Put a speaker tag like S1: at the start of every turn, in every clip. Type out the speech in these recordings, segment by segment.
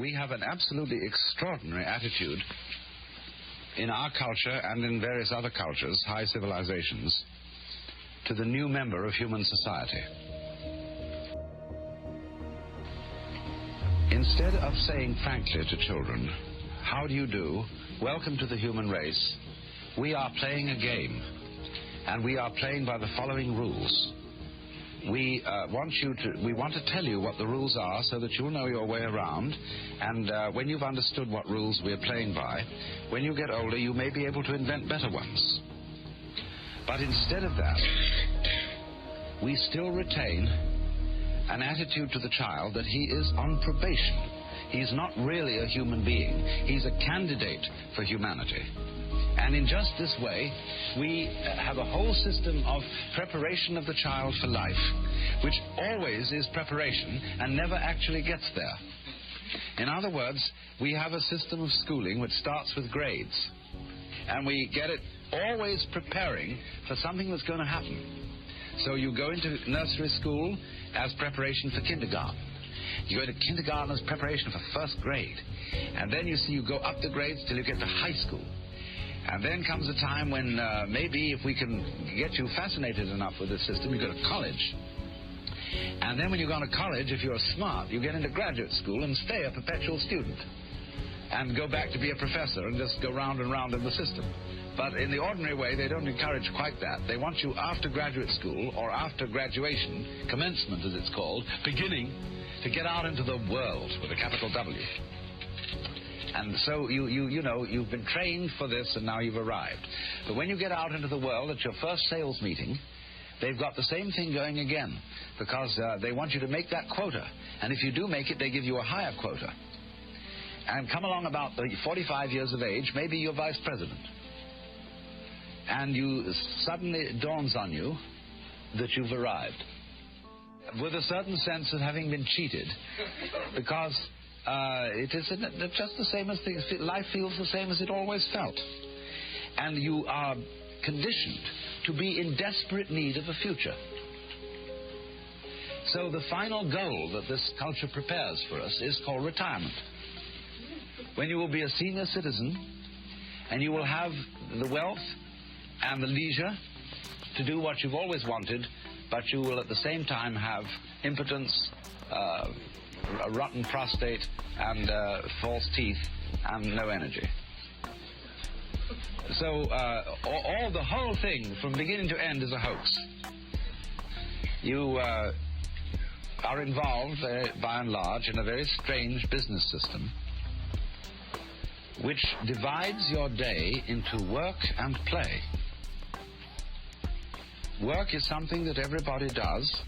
S1: We have an absolutely extraordinary attitude in our culture and in various other cultures, high civilizations, to the new member of human society. Instead of saying frankly to children, "How do you do? Welcome to the human race," we are playing a game, and we are playing by the following rules. We want to tell you what the rules are so that you'll know your way around, and when you've understood what rules we're playing by, when you get older you may be able to invent better ones. But instead of that, we still retain an attitude to the child that he is on probation. He's not really a human being. He's a candidate for humanity. And in just this way, we have a whole system of preparation of the child for life, which always is preparation and never actually gets there. In other words, we have a system of schooling which starts with grades, and we get it always preparing for something that's going to happen. So you go into nursery school as preparation for kindergarten. You go to kindergarten as preparation for first grade. And then you go up the grades till you get to high school. And then comes a time when maybe if we can get you fascinated enough with this system, you go to college. And then when you go to college, if you're smart, you get into graduate school and stay a perpetual student. And go back to be a professor and just go round and round in the system. But in the ordinary way, they don't encourage quite that. They want you after graduate school, or after graduation, commencement as it's called, beginning, to get out into the world with a capital W. And so you've been trained for this and now you've arrived. But when you get out into the world at your first sales meeting, they've got the same thing going again, because they want you to make that quota. And if you do make it, they give you a higher quota. And come along about 45 years of age, maybe you're vice president. And suddenly it dawns on you that you've arrived, with a certain sense of having been cheated, because it is just the same as things. Life feels the same as it always felt. And you are conditioned to be in desperate need of a future. So the final goal that this culture prepares for us is called retirement, when you will be a senior citizen and you will have the wealth and the leisure to do what you've always wanted, but you will at the same time have impotence, a rotten prostate, and false teeth, and no energy. So the whole thing from beginning to end is a hoax. You are involved, by and large, in a very strange business system which divides your day into work and play. Work is something that everybody does,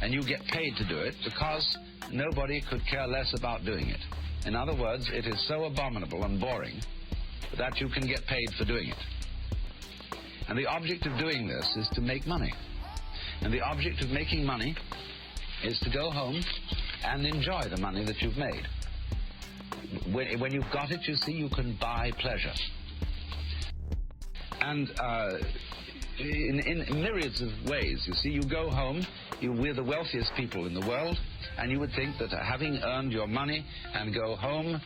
S1: and you get paid to do it because nobody could care less about doing it. In other words, it is so abominable and boring that you can get paid for doing it. And the object of doing this is to make money. And the object of making money is to go home and enjoy the money that you've made. When you've got it, you see, you can buy pleasure. And in myriads of ways, you see, you go home, we're the wealthiest people in the world, and you would think that having earned your money and go home,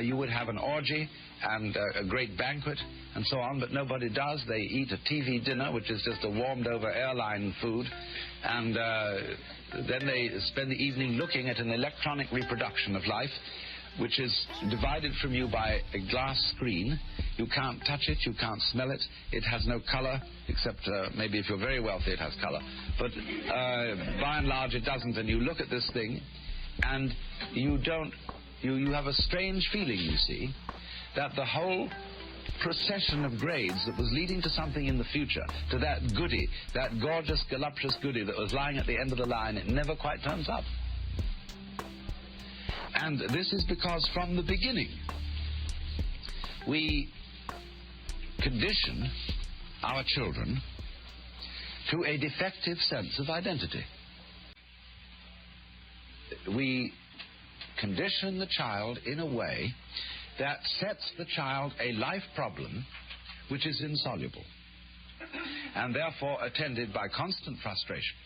S1: you would have an orgy and a great banquet and so on, but nobody does. They eat a TV dinner, which is just a warmed-over airline food, and then they spend the evening looking at an electronic reproduction of life, which is divided from you by a glass screen. You can't touch it, you can't smell it, it has no color, except maybe if you're very wealthy it has color. But by and large it doesn't, and you look at this thing, and you have a strange feeling, you see, that the whole procession of grades that was leading to something in the future, to that goody, that gorgeous, voluptuous goody that was lying at the end of the line, it never quite turns up. And this is because from the beginning we condition our children to a defective sense of identity. We condition the child in a way that sets the child a life problem which is insoluble, and therefore attended by constant frustration.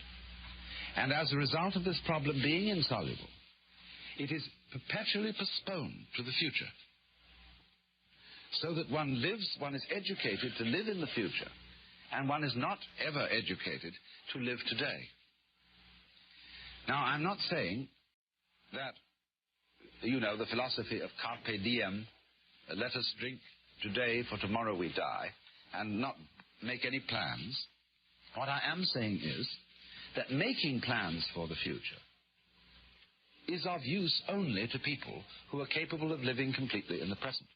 S1: And as a result of this problem being insoluble, It is perpetually postponed to the future, so that one is educated to live in the future, and one is not ever educated to live today. Now, I'm not saying that, the philosophy of carpe diem, let us drink today for tomorrow we die, and not make any plans. What I am saying is that making plans for the future is of use only to people who are capable of living completely in the present.